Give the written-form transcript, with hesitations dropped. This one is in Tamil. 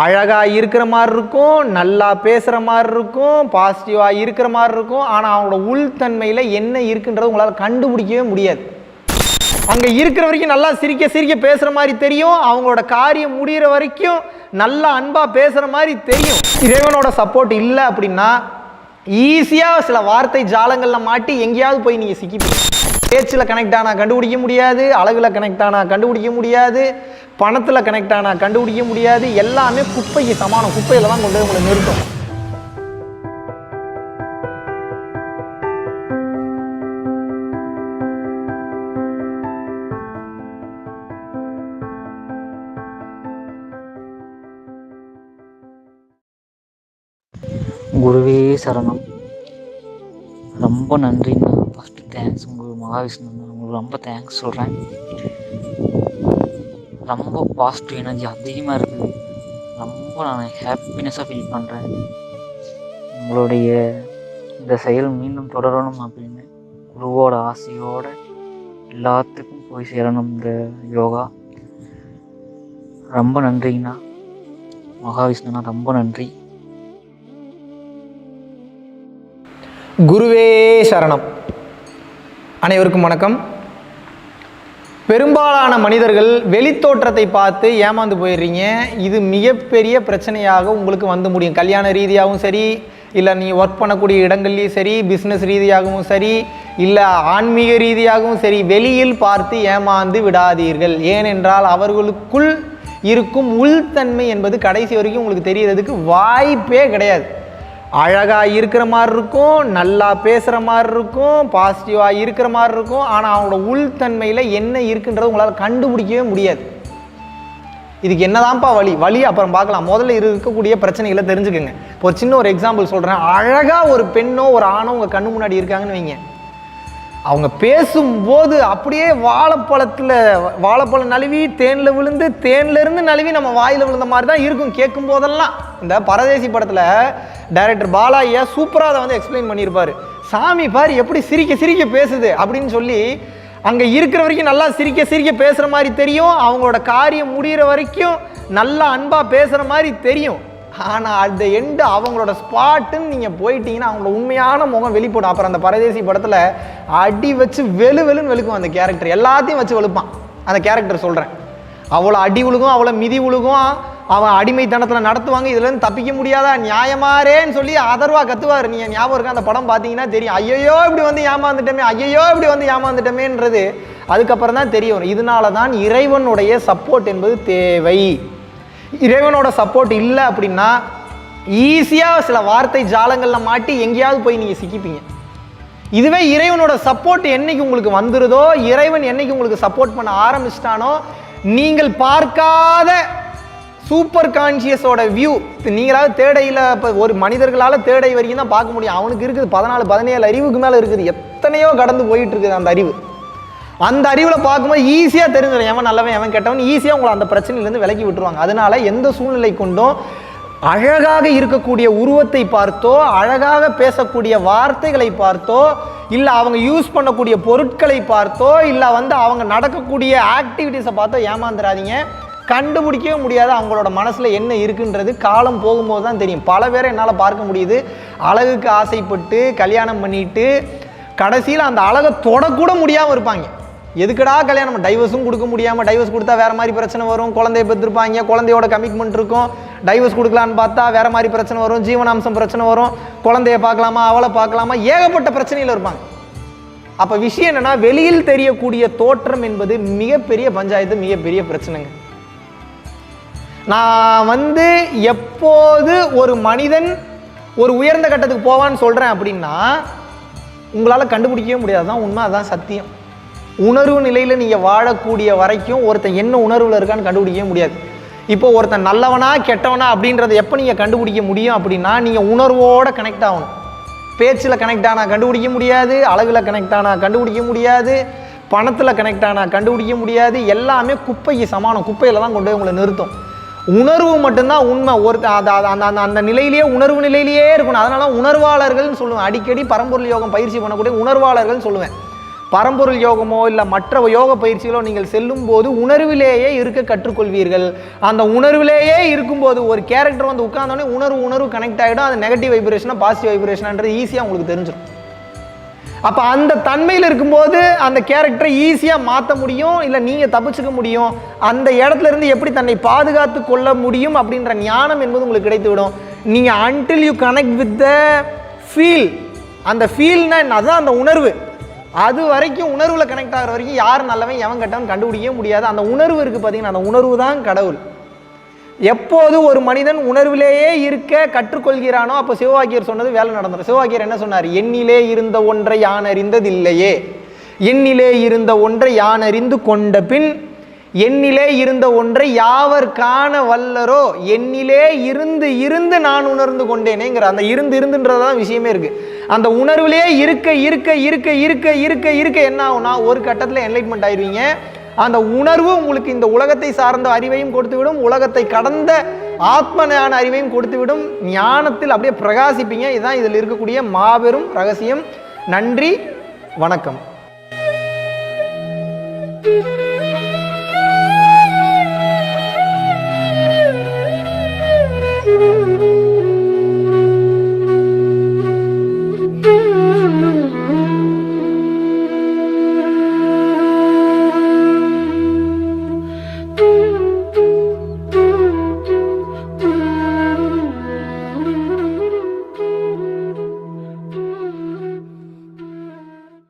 அழகாக இருக்கிற மாதிரி இருக்கும், நல்லா பேசுகிற மாதிரி இருக்கும், பாசிட்டிவாக இருக்கிற மாதிரி இருக்கும். ஆனால் அவங்களோட உள்தன்மையில் என்ன இருக்குன்றது உங்களால் கண்டுபிடிக்கவே முடியாது. அங்கே இருக்கிற வரைக்கும் நல்லா சிரிக்க சிரிக்க பேசுகிற மாதிரி தெரியும், அவங்களோட காரியம் முடிகிற வரைக்கும் நல்லா அன்பாக பேசுகிற மாதிரி தெரியும். இறைவனோட சப்போர்ட் இல்லை அப்படின்னா ஈஸியாக சில வார்த்தை ஜாலங்களில் மாட்டி எங்கேயாவது போய் நீங்கள் சிக்கிப்பீங்க. பேச்சில் கனெக்ட் ஆனால் கண்டுபிடிக்க முடியாது, அழகில் கனெக்ட் ஆனால் கண்டுபிடிக்க முடியாது, பணத்தில் கனெக்ட் ஆனால் கண்டுபிடிக்க முடியாது. எல்லாமே குப்பைக்கு சமானம். குப்பையில் தான் கொண்டு போய் உங்களை நிறுத்தும். குருவே சரணம். ரொம்ப நன்றிண்ணா. ஃபஸ்ட்டு தேங்க்ஸ் உங்களுக்கு மகாவிஷ்ணுண்ணா, உங்களுக்கு ரொம்ப தேங்க்ஸ் சொல்கிறேன். ரொம்ப பாசிட்டிவ் எனர்ஜி அதிகமாக இருக்குது. ரொம்ப நான் ஹாப்பினஸாக ஃபீல் பண்ணுறேன். உங்களுடைய இந்த செயல் மீண்டும் தொடரணும் அப்படின்னு குருவோட ஆசையோடு எல்லாத்துக்கும் போய் சேரணும் இந்த யோகா. ரொம்ப நன்றிங்கண்ணா மகாவிஷ்ணுண்ணா, ரொம்ப நன்றி. குருவே சரணம். அனைவருக்கும் வணக்கம். பெரும்பாலான மனிதர்கள் வெளித்தோற்றத்தை பார்த்து ஏமாந்து போயிடுறீங்க. இது மிகப்பெரிய பிரச்சனையாக உங்களுக்கு வந்து முடியும். கல்யாண ரீதியாகவும் சரி, இல்லை நீ ஒர்க் பண்ணக்கூடிய இடங்கள்லையும் சரி, பிஸ்னஸ் ரீதியாகவும் சரி, இல்லை ஆன்மீக ரீதியாகவும் சரி, வெளியில் பார்த்து ஏமாந்து விடாதீர்கள். ஏனென்றால் அவர்களுக்குள் இருக்கும் உள்தன்மை என்பது கடைசி வரைக்கும் உங்களுக்கு தெரியறதுக்கு வாய்ப்பே கிடையாது. அழகாக இருக்கிற மாதிரி இருக்கும், நல்லா பேசுகிற மாதிரி இருக்கும், பாசிட்டிவாக இருக்கிற மாதிரி இருக்கும். ஆனால் அவங்களோட உள்தன்மையில் என்ன இருக்குன்றது உங்களால் கண்டுபிடிக்கவே முடியாது. இதுக்கு என்னதான்ப்பா வழி அப்புறம் பார்க்கலாம். முதல்ல இருக்கக்கூடிய பிரச்சனைகளை தெரிஞ்சுக்கோங்க. இப்போ ஒரு சின்ன எக்ஸாம்பிள் சொல்கிறேன். அழகாக ஒரு பெண்ணோ ஒரு ஆணோ உங்கள் கண்ணு முன்னாடி இருக்காங்கன்னு வைங்க. அவங்க பேசும்போது அப்படியே வாழைப்பழம் நழுவி தேனில் விழுந்து, தேன்லேருந்து நழுவி நம்ம வாயில் விழுந்த மாதிரி தான் இருக்கும் கேட்கும் போதெல்லாம். இந்த பரதேசி படத்தில் டைரக்டர் பாலாயா சூப்பராக அதை வந்து எக்ஸ்பிளைன் பண்ணியிருப்பார். சாமி பாரு எப்படி சிரிக்க சிரிக்க பேசுது அப்படின்னு சொல்லி. அங்கே இருக்கிற வரைக்கும் நல்லா சிரிக்க சிரிக்க பேசுகிற மாதிரி தெரியும், அவங்களோட காரியம் முடிகிற வரைக்கும் நல்லா அன்பாக பேசுகிற மாதிரி தெரியும். ஆனால் அந்த எண்டு அவங்களோட ஸ்பாட்டுன்னு நீங்கள் போயிட்டீங்கன்னா அவங்களோட உண்மையான முகம் வெளிப்படும். அப்புறம் அந்த பரதேசி படத்தில் அடி வச்சு வெளுன்னு வெளுக்கும் அந்த கேரக்டர். எல்லாத்தையும் வச்சு வெளுப்பான் அந்த கேரக்டர். சொல்கிறேன், அவ்வளோ அடி விழுகும், அவ்வளோ மிதி விழுகும், அவன் அடிமைத்தனத்தில் நடத்துவாங்க. இதுலேருந்து தப்பிக்க முடியாதா நியாயமாரேன்னு சொல்லி அதர்வா கத்துவார். நீங்கள் ஞாபகம் இருக்கா? அந்த படம் பார்த்தீங்கன்னா தெரியும். ஐயோ இப்படி வந்து ஏமாந்துட்டோமே, ஐயோ இப்படி வந்து ஏமாந்துட்டோமேன்றது அதுக்கப்புறம் தான் தெரிய வரும். இதனால தான் இறைவனுடைய சப்போர்ட் என்பது தேவை. இறைவனோட சப்போர்ட் இல்லை அப்படின்னா ஈஸியாக சில வார்த்தை ஜாலங்களில் மாட்டி எங்கேயாவது போய் நீங்கள் சிக்கிப்பீங்க. இதுவே இறைவனோட சப்போர்ட் என்னைக்கு உங்களுக்கு வந்துருதோ, இறைவன் என்னைக்கு உங்களுக்கு சப்போர்ட் பண்ண ஆரம்பிச்சிட்டானோ, நீங்கள் பார்க்காத சூப்பர் கான்சியஸோட வியூ நீங்களாவது தேடையில் இப்போ ஒரு மனிதர்களால் தேடை வரைக்கும் தான் பார்க்க முடியும். அவனுக்கு இருக்குது 14-17 அறிவுக்கு மேலே இருக்குது. எத்தனையோ கடந்து போயிட்டு இருக்குது அந்த அறிவு. அந்த அறிவில் பார்க்கும்போது ஈஸியாக தெரிஞ்சிடும் எவன் நல்லவன் எவன் கெட்டவன். ஈஸியாக உங்களை அந்த பிரச்சனையிலேருந்து விலக்கி விட்டுருவாங்க. அதனால எந்த சூழ்நிலை கொண்டும் அழகாக இருக்கக்கூடிய உருவத்தை பார்த்தோ, அழகாக பேசக்கூடிய வார்த்தைகளை பார்த்தோ, இல்லை அவங்க யூஸ் பண்ணக்கூடிய பொருட்களை பார்த்தோ, இல்லை வந்து அவங்க நடக்கக்கூடிய ஆக்டிவிட்டீஸை பார்த்தோ ஏமாந்துடாதீங்க. கண்டுபிடிக்கவே முடியாது அவங்களோட மனசில் என்ன இருக்குன்றது. காலம் போகும்போது தான் தெரியும். பல பேரை என்னால் பார்க்க முடியுது. அழகுக்கு ஆசைப்பட்டு கல்யாணம் பண்ணிட்டு கடைசியில் அந்த அழகை தொடக்கூட முடியாமல் இருப்பாங்க. எதுக்கடா கல்யாணம், டைவர்ஸும் கொடுக்க முடியாமல், டைவர்ஸ் கொடுத்தா வேறு மாதிரி பிரச்சனை வரும், குழந்தைய பெற்றிருப்பாங்க, குழந்தையோட கமிட்மெண்ட் இருக்கும், டைவர்ஸ் கொடுக்கலான்னு பார்த்தா வேறு மாதிரி பிரச்சனை வரும், ஜீவனாம்சம் பிரச்சனை வரும், குழந்தைய பார்க்கலாமா அவளை பார்க்கலாமா, ஏகப்பட்ட பிரச்சனையில் இருப்பாங்க. அப்போ விஷயம் என்னென்னா, வெளியில் தெரியக்கூடிய தோற்றம் என்பது மிகப்பெரிய பஞ்சாயத்து, மிகப்பெரிய பிரச்சனைங்க. நான் வந்து எப்போது ஒரு மனிதன் ஒரு உயர்ந்த கட்டத்துக்கு போவான்னு சொல்கிறேன் அப்படின்னா உங்களால் கண்டுபிடிக்கவே முடியாது. தான் உண்மை, அதுதான் சத்தியம். உணர்வு நிலையில் நீங்கள் வாழக்கூடிய வரைக்கும் ஒருத்தன் என்ன உணர்வில் இருக்கான்னு கண்டுபிடிக்கவே முடியாது. இப்போ ஒருத்தன் நல்லவனா கெட்டவனா அப்படின்றத எப்போ நீங்கள் கண்டுபிடிக்க முடியும் அப்படின்னா நீங்கள் உணர்வோடு கனெக்ட் ஆகணும். பேச்சில் கனெக்ட் ஆனால் கண்டுபிடிக்க முடியாது, அழகில் கனெக்ட் ஆனால் கண்டுபிடிக்க முடியாது, பணத்தில் கனெக்ட் ஆனால் கண்டுபிடிக்க முடியாது. எல்லாமே குப்பைக்கு சமானம். குப்பையில் தான் கொண்டு போய் உங்களை நிறுத்தும். உணர்வு மட்டும்தான் உண்மை. அந்த நிலையிலேயே உணர்வு நிலையிலேயே இருக்கணும். அதனால உணர்வாளர்கள்னு சொல்லுவேன். அடிக்கடி பரம்பொருள் யோகம் பயிற்சி பண்ணக்கூடிய உணர்வாளர்கள்னு சொல்லுவேன். பரம்பொருள் யோகமோ இல்லை மற்ற யோக பயிற்சிகளோ நீங்கள் செல்லும் போது உணர்விலேயே இருக்க கற்றுக்கொள்வீர்கள். அந்த உணர்விலேயே இருக்கும்போது ஒரு கேரக்டர் வந்து உட்கார்ந்தோடனே உணர்வு கனெக்ட் ஆகிடும். அது நெகட்டிவ் வைப்ரேஷனா பாசிட்டிவ் வைப்ரேஷனான்றது ஈஸியாக உங்களுக்கு தெரிஞ்சிடும். அப்போ அந்த தன்மையில் இருக்கும்போது அந்த கேரக்டரை ஈஸியாக மாற்ற முடியும், இல்லை நீங்கள் தப்பிச்சுக்க முடியும். அந்த இடத்துல இருந்து எப்படி தன்னை பாதுகாத்து கொள்ள முடியும் அப்படின்ற ஞானம் என்பது உங்களுக்கு கிடைத்துவிடும். நீங்கள் until you connect with the feel, அந்த ஃபீல்னா அதுதான் அந்த உணர்வு. அது வரைக்கும் உணர்வில் கனெக்ட் ஆகிற வரைக்கும் யார் நல்லவன் எவன் கெட்டவன் கண்டுபிடிக்கவே முடியாது. அந்த உணர்வு இருக்குது பார்த்தீங்கன்னா, அந்த உணர்வு தான் கடவுள். எப்போது ஒரு மனிதன் உணர்விலேயே இருக்க கற்றுக்கொள்கிறானோ அப்போ சிவவாக்கியர் சொன்னது வேலை நடந்துடும். சிவவாக்கியர் என்ன சொன்னார்? எண்ணிலே இருந்த ஒன்றை யான் அறிந்ததில்லையே, எண்ணிலே இருந்த ஒன்றை யான் அறிந்து கொண்ட பின் எண்ணிலே இருந்த ஒன்றை யாவர் காண வல்லரோ, எண்ணிலே இருந்து இருந்து நான் உணர்ந்து கொண்டேனேங்கிற அந்த இருந்துன்றதான் விஷயமே இருக்கு. அந்த உணர்விலேயே இருக்க இருக்க இருக்க இருக்க இருக்க இருக்க என்ன ஆகும்னா ஒரு கட்டத்தில் என்லைட்மெண்ட் ஆயிடுவீங்க. அந்த உணர்வு உங்களுக்கு இந்த உலகத்தை சார்ந்த அறிவையும் கொடுத்துவிடும், உலகத்தை கடந்த ஆத்ம ஞான அறிவையும் கொடுத்துவிடும். ஞானத்தில் அப்படியே பிரகாசிப்பீங்க. இதுதான் இதில் இருக்கக்கூடிய மாபெரும் ரகசியம். நன்றி, வணக்கம்.